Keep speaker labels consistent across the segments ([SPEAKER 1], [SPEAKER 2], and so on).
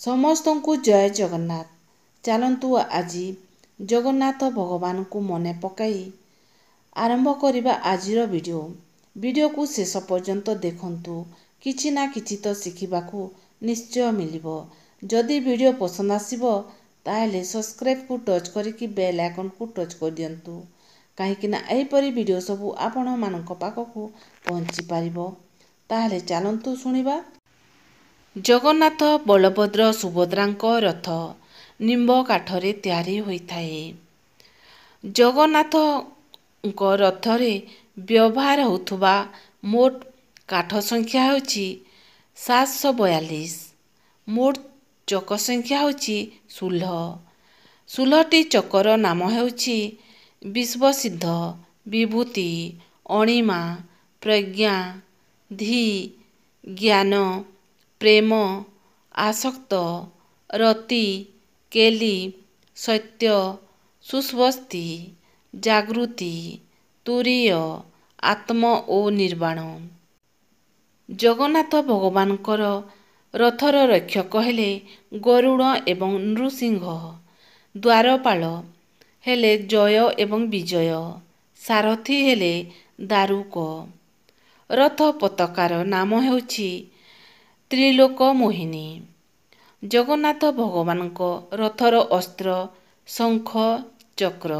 [SPEAKER 1] ସମସ୍ତଙ୍କୁ ଜୟ ଜଗନ୍ନାଥ। ଚାଲନ୍ତୁ ଆଜି ଜଗନ୍ନାଥ ଭଗବାନଙ୍କୁ ମନେ ପକାଇ ଆରମ୍ଭ କରିବା ଆଜିର ଭିଡ଼ିଓ। ଭିଡ଼ିଓକୁ ଶେଷ ପର୍ଯ୍ୟନ୍ତ ଦେଖନ୍ତୁ। କିଛି ନା କିଛି ତ ଶିଖିବାକୁ ନିଶ୍ଚୟ ମିଳିବ। ଯଦି ଭିଡ଼ିଓ ପସନ୍ଦ ଆସିବ ତାହେଲେ ସବସ୍କ୍ରାଇବ୍କୁ ଟଚ୍ କରିକି ବେଲ୍ ଆଇକନ୍କୁ ଟଚ୍ କରିଦିଅନ୍ତୁ। କାହିଁକିନା ଏହିପରି ଭିଡ଼ିଓ ସବୁ ଆପଣମାନଙ୍କ ପାଖକୁ ପହଞ୍ଚି ପାରିବ। ତାହେଲେ ଚାଲନ୍ତୁ ଶୁଣିବା। ଜଗନ୍ନାଥ, ବଳଭଦ୍ର, ସୁଭଦ୍ରାଙ୍କ ରଥ ନିମ୍ବ କାଠରେ ତିଆରି ହୋଇଥାଏ। ଜଗନ୍ନାଥଙ୍କ ରଥରେ ବ୍ୟବହାର ହେଉଥିବା ମୋଟ କାଠ ସଂଖ୍ୟା ହେଉଛି 742। ମୋଟ ଚକ ସଂଖ୍ୟା ହେଉଛି 16। 16ଟି ଚକର ନାମ ହେଉଛି ବିଶ୍ୱସିଦ୍ଧ, ବିଭୂତି, ଅଣିମା, ପ୍ରଜ୍ଞା, ଧୀ, ଜ୍ଞାନ, ପ୍ରେମ, ଆସକ୍ତ, ରତି, କେଲି, ସତ୍ୟ, ସୁସ୍ୱସ୍ତି, ଜାଗୃତି, ତୁରୀୟ, ଆତ୍ମ ଓ ନିର୍ବାଣ। ଜଗନ୍ନାଥ ଭଗବାନଙ୍କର ରଥର ରକ୍ଷକ ହେଲେ ଗରୁଡ଼ ଏବଂ ନୃସିଂହ। ଦ୍ୱାରପାଳ ହେଲେ ଜୟ ଏବଂ ବିଜୟ। ସାରଥୀ ହେଲେ ଦାରୁକ। ରଥ ପତାକାର ନାମ ହେଉଛି ତ୍ରିଲୋକମୋହିନୀ। ଜଗନ୍ନାଥ ଭଗବାନଙ୍କ ରଥର ଅସ୍ତ୍ର ଶଙ୍ଖ, ଚକ୍ର।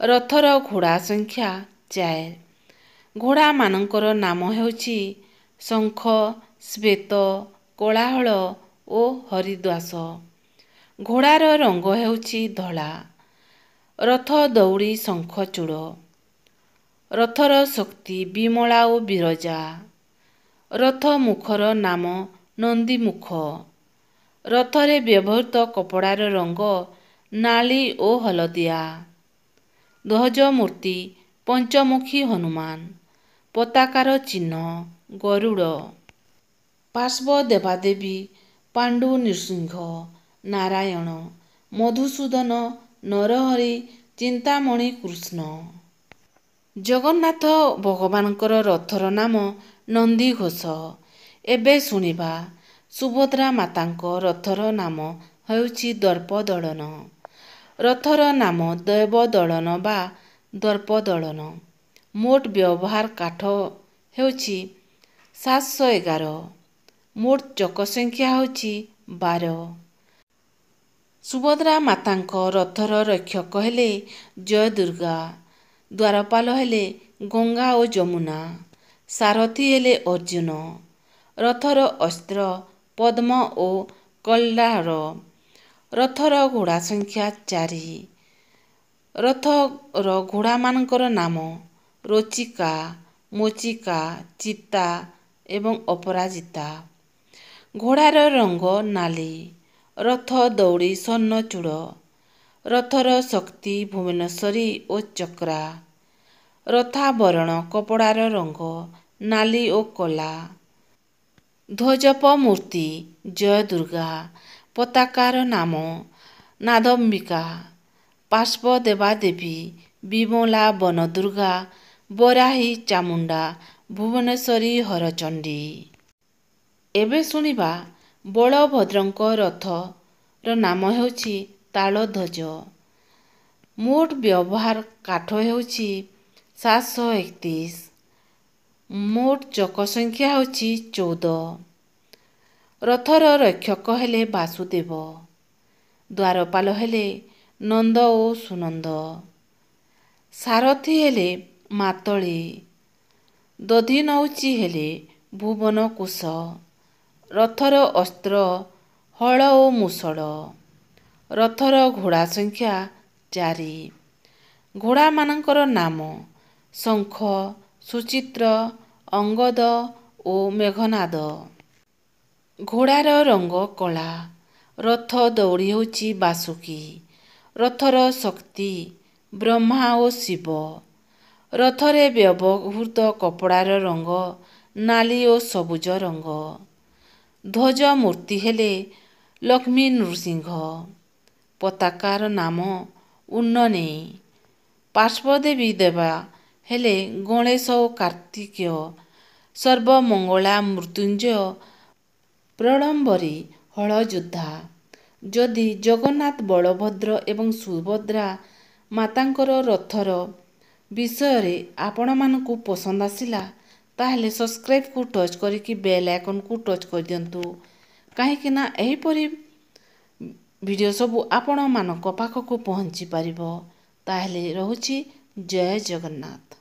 [SPEAKER 1] ରଥର ଘୋଡ଼ା ସଂଖ୍ୟା 4। ଘୋଡ଼ାମାନଙ୍କର ନାମ ହେଉଛି ଶଙ୍ଖ, ଶ୍ୱେତ, କୋଳାହଳ ଓ ହରିଦ୍ୱାସ। ଘୋଡ଼ାର ରଙ୍ଗ ହେଉଛି ଧଳା। ରଥ ଦଉଡ଼ି ଶଙ୍ଖଚୂଡ଼। ରଥର ଶକ୍ତି ବିମଳା ଓ ବିରଜା। ରଥ ମୁଖର ନାମ ନନ୍ଦିମୁଖ। ରଥରେ ବ୍ୟବହୃତ କପଡ଼ାର ରଙ୍ଗ ନାଲି ଓ ହଳଦିଆ। ଧ୍ୱଜମୂର୍ତ୍ତି ପଞ୍ଚମୁଖୀ ହନୁମାନ। ପତାକାର ଚିହ୍ନ ଗରୁଡ଼। ପାର୍ଶ୍ୱ ଦେବାଦେବୀ ପାଣ୍ଡୁ, ନୃସିଂହ, ନାରାୟଣ, ମଧୁସୂଦନ, ନରହରି, ଚିନ୍ତାମଣି, କୃଷ୍ଣ। ଜଗନ୍ନାଥ ଭଗବାନଙ୍କର ରଥର ନାମ ନନ୍ଦିଘୋଷ। ଏବେ ଶୁଣିବା ସୁଭଦ୍ରା ମାତାଙ୍କ ରଥର ନାମ ହେଉଛି ଦର୍ପଦଳନ। ରଥର ନାମ ଦେବଦଳନ ବା ଦର୍ପଦଳନ। ମୋଟ ବ୍ୟବହାର କାଠ ହେଉଛି 711। ମୋଟ ଚକ ସଂଖ୍ୟା ହେଉଛି 12। ସୁଭଦ୍ରା ମାତାଙ୍କ ରଥର ରକ୍ଷକ ହେଲେ ଜୟଦୁର୍ଗା। ଦ୍ୱାରପାଳ ହେଲେ ଗଙ୍ଗା ଓ ଯମୁନା। ସାରଥୀ ହେଲେ ଅର୍ଜୁନ। ରଥର ଅସ୍ତ୍ର ପଦ୍ମ ଓ କଲ୍ଲାର। ରଥର ଘୋଡ଼ା ସଂଖ୍ୟା 4। ରଥର ଘୋଡ଼ାମାନଙ୍କର ନାମ ରୋଚିକା, ମୋଚିକା, ଚିତା ଏବଂ ଅପରାଜିତା। ଘୋଡ଼ାର ରଙ୍ଗ ନାଲି। ରଥ ଦଉଡ଼ି ସ୍ୱର୍ଣ୍ଣଚୂଡ଼। ରଥର ଶକ୍ତି ଭୁବନେଶ୍ୱରୀ ଓ ଚକ୍ରା। ରଥାବରଣ କପଡ଼ାର ରଙ୍ଗ ନାଲି ଓ କଳା। ଧ୍ୱଜପ ମୂର୍ତ୍ତି ଜୟଦୁର୍ଗା। ପତାକାର ନାମ ନାଦମ୍ବିକା। ପାର୍ଶ୍ୱ ଦେବାଦେବୀ ବିମଳା, ବନଦୁର୍ଗା, ବରାହୀ, ଚାମୁଣ୍ଡା, ଭୁବନେଶ୍ୱରୀ, ହରଚଣ୍ଡୀ। ଏବେ ଶୁଣିବା ବଳଭଦ୍ରଙ୍କ ରଥର ନାମ ହେଉଛି ତାଳଧ୍ୱଜ। ମୋଟ ବ୍ୟବହାର କାଠ ହେଉଛି 731। ମୋଟ ଚକ ସଂଖ୍ୟା ହେଉଛି 14। ରଥର ରକ୍ଷକ ହେଲେ ବାସୁଦେବ। ଦ୍ୱାରପାଳ ହେଲେ ନନ୍ଦ ଓ ସୁନନ୍ଦ। ସାରଥୀ ହେଲେ ମାତଳି। ଦଧିନଉତି ହେଲେ ଭୁବନକୁଶ। ରଥର ଅସ୍ତ୍ର ହଳ ଓ ମୂଷଳ। ରଥର ଘୋଡ଼ା ସଂଖ୍ୟା 4। ଘୋଡ଼ାମାନଙ୍କର ନାମ ଶଙ୍ଖ, ସୁଚିତ୍ର, ଅଙ୍ଗଦ ଓ ମେଘନାଦ। ଘୋଡ଼ାର ରଙ୍ଗ କଳା। ରଥ ଦଉଡ଼ି ହେଉଛି ବାସୁକୀ। ରଥର ଶକ୍ତି ବ୍ରହ୍ମା ଓ ଶିବ। ରଥରେ ବ୍ୟବହୃତ କପଡ଼ାର ରଙ୍ଗ ନାଲି ଓ ସବୁଜ ରଙ୍ଗ। ଧ୍ୱଜମୂର୍ତ୍ତି ହେଲେ ଲକ୍ଷ୍ମୀ ନୃସିଂହ। ପତାକାର ନାମ ଉନ୍ନନୀ। ପାର୍ଶ୍ୱଦେବୀ ଦେବା ହେଲେ ଗଣେଶ ଓ କାର୍ତ୍ତିକେୟ। ସର୍ବମଙ୍ଗଳା, ମୃତ୍ୟୁଞ୍ଜୟ, ପ୍ରଳମ୍ବରୀ ହଳ ଯୋଦ୍ଧା। ଯଦି ଜଗନ୍ନାଥ, ବଳଭଦ୍ର ଏବଂ ସୁଭଦ୍ରା ମାତାଙ୍କର ରଥର ବିଷୟରେ ଆପଣମାନଙ୍କୁ ପସନ୍ଦ ଆସିଲା ତାହେଲେ ସବସ୍କ୍ରାଇବ୍କୁ ଟଚ୍ କରିକି ବେଲ୍ ଆଇକନ୍କୁ ଟଚ୍ କରିଦିଅନ୍ତୁ, କାହିଁକିନା ଏହିପରି ଭିଡ଼ିଓ ସବୁ ଆପଣମାନଙ୍କ ପାଖକୁ ପହଞ୍ଚି ପାରିବ। ତାହେଲେ ରହୁଛି, ଜୟ ଜଗନ୍ନାଥ।